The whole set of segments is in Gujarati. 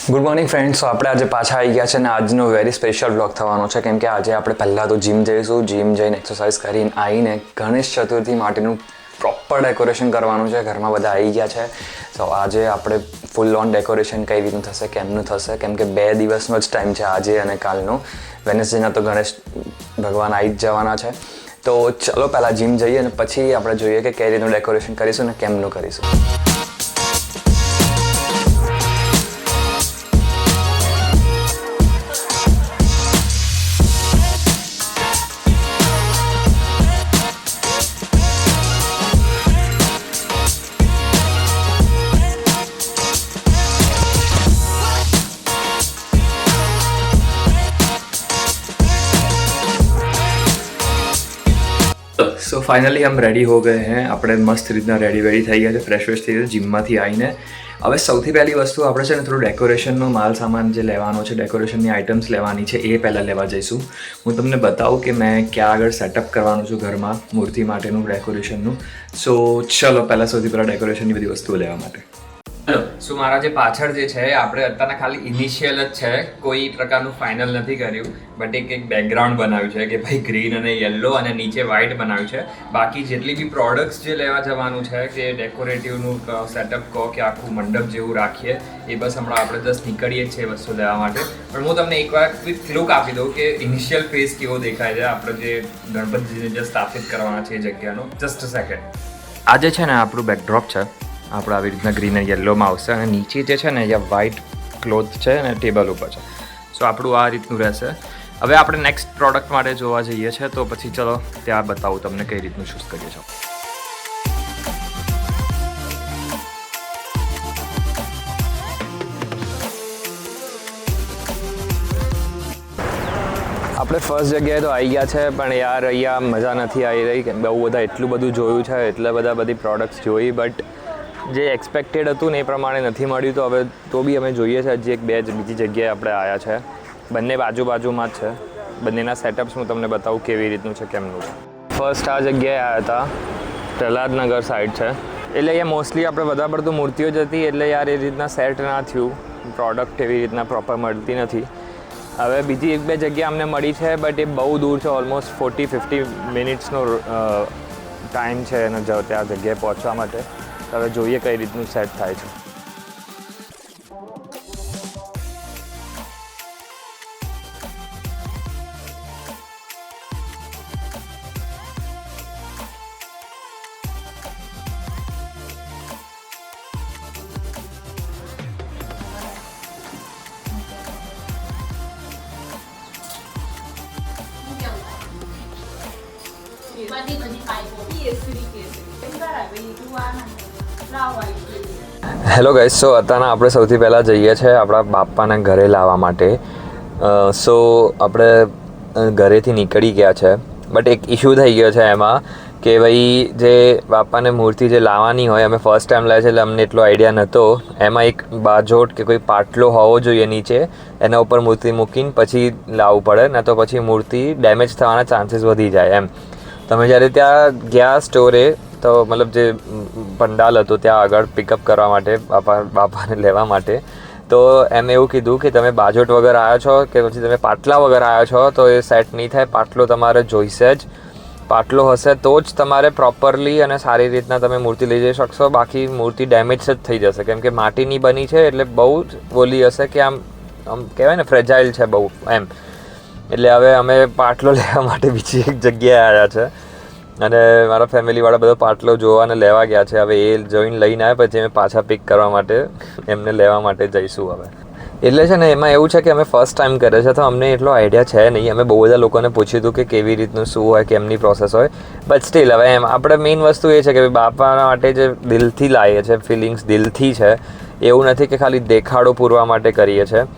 Good morning friends. તો આપણે આજે પાછા આવી ગયા છે અને આજનો વેરી સ્પેશિયલ બ્લોગ થવાનો છે કેમ કે આજે આપણે પહેલાં તો જીમ જઈશું. જીમ જઈને એક્સરસાઇઝ કરીને આવીને ગણેશ ચતુર્થી માટેનું પ્રોપર ડેકોરેશન કરવાનું છે. ઘરમાં બધા આવી ગયા છે. તો આજે આપણે ફૂલ ઓન ડેકોરેશન કઈ રીતનું થશે, કેમનું થશે, કેમ કે 2 દિવસનો જ ટાઈમ છે આજે અને કાલનો. વેનસડેના તો ગણેશ ભગવાન આવી જ જવાના છે. તો ચલો પહેલાં જીમ જઈએ અને પછી આપણે જોઈએ કે કઈ રીતનું ડેકોરેશન કરીશું અને કેમનું કરીશું. સો फाइनली हम रेडी हो गए हैं. આપણે મસ્ત રીતના રેડી થઈ ગયા છે, ફ્રેશ થઈ ગયા જીમમાંથી આવીને. હવે સૌથી પહેલી વસ્તુ આપણે છે ને થોડું ડેકોરેશનનો માલ સામાન જે લેવાનો છે, ડેકોરેશનની આઇટમ્સ લેવાની છે, એ પહેલાં લેવા જઈશું. હું તમને બતાવું કે મેં ક્યાં આગળ સેટઅપ કરવાનું છું ઘરમાં મૂર્તિ માટેનું ડેકોરેશનનું. સો ચલો પહેલાં સૌથી પહેલાં ડેકોરેશનની બધી વસ્તુઓ લેવા માટે. હેલો. સો મારા જે પાછળ જે છે આપણે અત્યારના ખાલી ઇનિશિયલ જ છે, કોઈ પ્રકારનું ફાઇનલ નથી કર્યું, બટ એક બેકગ્રાઉન્ડ બનાવ્યું છે કે ભાઈ ગ્રીન અને યલો અને નીચે વ્હાઇટ બનાવ્યું છે. બાકી જેટલી બી પ્રોડક્ટ્સ જે લેવા જવાનું છે કે ડેકોરેટિવનું સેટઅપ કહો કે આખું મંડપ જેવું રાખીએ એ બસ હમણાં આપણે જસ્ટ નીકળીએ જ છે વસ્તુ લેવા માટે. પણ હું તમને એકવાર ક્વિક લુક આપી દઉં કે ઇનિશિયલ ફેઝ કેવો દેખાય છે આપણે જે ગણપતિજીને જે સ્થાપિત કરવાના છે એ જગ્યાનો. Just a second. આ જે છે ને આપણું બેકડ્રોપ છે, આપણે આવી રીતના ગ્રીન અને યલોમાં આવશે અને નીચે જે છે ને અહીંયા વ્હાઇટ ક્લોથ છે અને ટેબલ ઉપર છે. સો આપણું આ રીતનું રહેશે. હવે આપણે નેક્સ્ટ પ્રોડક્ટ માટે જોવા જઈએ છીએ, તો પછી ચલો ત્યાં બતાવું તમને કઈ રીતનું ચૂઝ કરીએ છીએ. આપણે ફર્સ્ટ જગ્યાએ તો આવી ગયા છે, પણ યાર અહીંયા મજા નથી આવી રહી. બહુ બધા એટલું બધું જોયું છે, એટલે બધી પ્રોડક્ટ્સ જોઈ, બટ જે એક્સપેક્ટેડ હતું ને એ પ્રમાણે નથી મળ્યું. તો હવે તો બી અમે જોઈએ છે હજી બીજી જગ્યાએ આપણે આવ્યા છે. બંને બાજુમાં જ છે. બંનેના સેટઅપ્સ હું તમને બતાવું કેવી રીતનું છે, કેમનું છે. ફર્સ્ટ આ જગ્યાએ આવ્યા હતા, પ્રહલાદનગર સાઈડ છે. એટલે અહીંયા મોસ્ટલી આપણે વધારે પડતું મૂર્તિઓ જ હતી, એટલે યાર એ રીતના સેટ ના થયું. પ્રોડક્ટ એવી રીતના પ્રોપર મળતી નથી. હવે બીજી 1-2 જગ્યા અમને મળી છે, બટ એ બહુ દૂર છે. ઓલમોસ્ટ 40-50 મિનિટ્સનો ટાઈમ છે એને ત્યાં જગ્યાએ પહોંચવા માટે. હવે જોઈએ કઈ રીતનું સેટ થાય છે. Hello guys. સો અત્યારના આપણે સૌથી પહેલાં જઈએ છીએ આપણા બાપાને ઘરે લાવવા માટે. સો આપણે ઘરેથી નીકળી ગયા છે, બટ એક ઇશ્યુ થઈ ગયો છે એમાં કે ભાઈ જે બાપાને મૂર્તિ જે લાવવાની હોય, અમે ફર્સ્ટ ટાઈમ લાવે છે એટલે અમને એટલો આઈડિયા નહોતો. એમાં એક બાજોટ કે કોઈ પાટલો હોવો જોઈએ નીચે, એના ઉપર મૂર્તિ મૂકીને પછી લાવવું પડે, ને તો પછી મૂર્તિ ડેમેજ થવાના ચાન્સીસ વધી જાય એમ. તમે જ્યારે ત્યાં ગયા સ્ટોરે, તો મતલબ જે પંડાલ હતું ત્યાં આગળ પિકઅપ કરવા માટે બાપાને લેવા માટે, તો એમ એવું કીધું કે તમે બાજોટ વગર આવ્યા છો કે પછી તમે પાટલા વગર આવ્યા છો તો એ સેટ નહીં થાય. પાટલો તમારે જોઈશે જ. પાટલો હશે તો જ તમારે પ્રોપરલી અને સારી રીતના તમે મૂર્તિ લઈ જઈ શકશો. બાકી મૂર્તિ ડેમેજ જ થઈ જશે, કેમ કે માટીની બની છે એટલે બહુ જ બોલી હશે કે આમ કહેવાય ને ફ્રેજાઇલ છે બહુ એમ. એટલે હવે અમે પાટલો લેવા માટે બીજી એક જગ્યાએ આવ્યા છે અને મારા ફેમિલીવાળા બધો પાટલો જોવા અને લેવા ગયા છે. હવે એ જોઈને લઈને આવ્યા પછી અમે પાછા પિક કરવા માટે એમને લેવા માટે જઈશું હવે. એટલે છે ને એમાં એવું છે કે અમે ફર્સ્ટ ટાઈમ કરે છે, તો અમને એટલો આઈડિયા છે નહીં. અમે બહુ બધા લોકોને પૂછ્યું હતું કે કેવી રીતનું શું હોય, કેમની પ્રોસેસ હોય, બટ સ્ટીલ હવે એમ આપણે મેઇન વસ્તુ એ છે કે બાપાના માટે જે દિલથી લાવીએ છીએ, ફિલિંગ્સ દિલથી છે. એવું નથી કે ખાલી દેખાડો પૂરવા માટે કરીએ છીએ.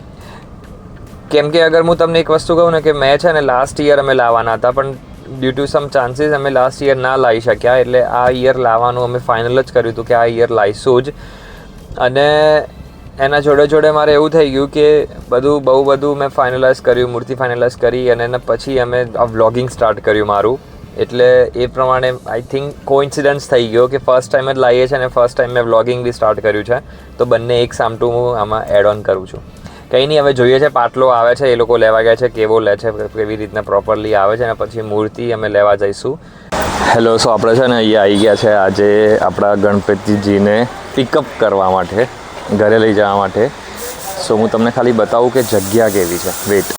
કેમ કે અગર હું તમને એક વસ્તુ કહું ને કે મેં છે ને લાસ્ટ યર અમે લાવવાના હતા, પણ ડ્યુ ટુ સમ ચાન્સીસ અમે લાસ્ટ યર ના લાવી શક્યા. એટલે આ યર લાવવાનું અમે ફાઇનલ જ કર્યું હતું કે આ યર લાવીશું જ. અને એના જોડે મારે એવું થઈ ગયું કે બહુ બધું મેં ફાઇનલાઇઝ કર્યું, મૂર્તિ ફાઇનલાઇઝ કરી અને એના પછી અમે આ વ્લોગિંગ સ્ટાર્ટ કર્યું મારું. એટલે એ પ્રમાણે આઈ થિંક કોઇન્સિડન્સ થઈ ગયો કે ફર્સ્ટ ટાઈમ જ લાવીએ છીએ અને ફર્સ્ટ ટાઈમ મેં વ્લોગિંગ બી સ્ટાર્ટ કર્યું છે, તો બંને એક સામટું હું આમાં એડ ઓન કરું છું. કંઈ નહીં, હવે જોઈએ છે પાટલો આવે છે, એ લોકો લેવા ગયા છે, કેવો લે છે, કેવી રીતના પ્રોપરલી આવે છે, અને પછી મૂર્તિ અમે લેવા જઈશું. હેલો, સો આપણે છે ને અહીંયા આવી ગયા છે આજે આપણા ગણપતિજીને પિકઅપ કરવા માટે, ઘરે લઈ જવા માટે. સો હું તમને ખાલી બતાવું કે જગ્યા કેવી છે. વેટ,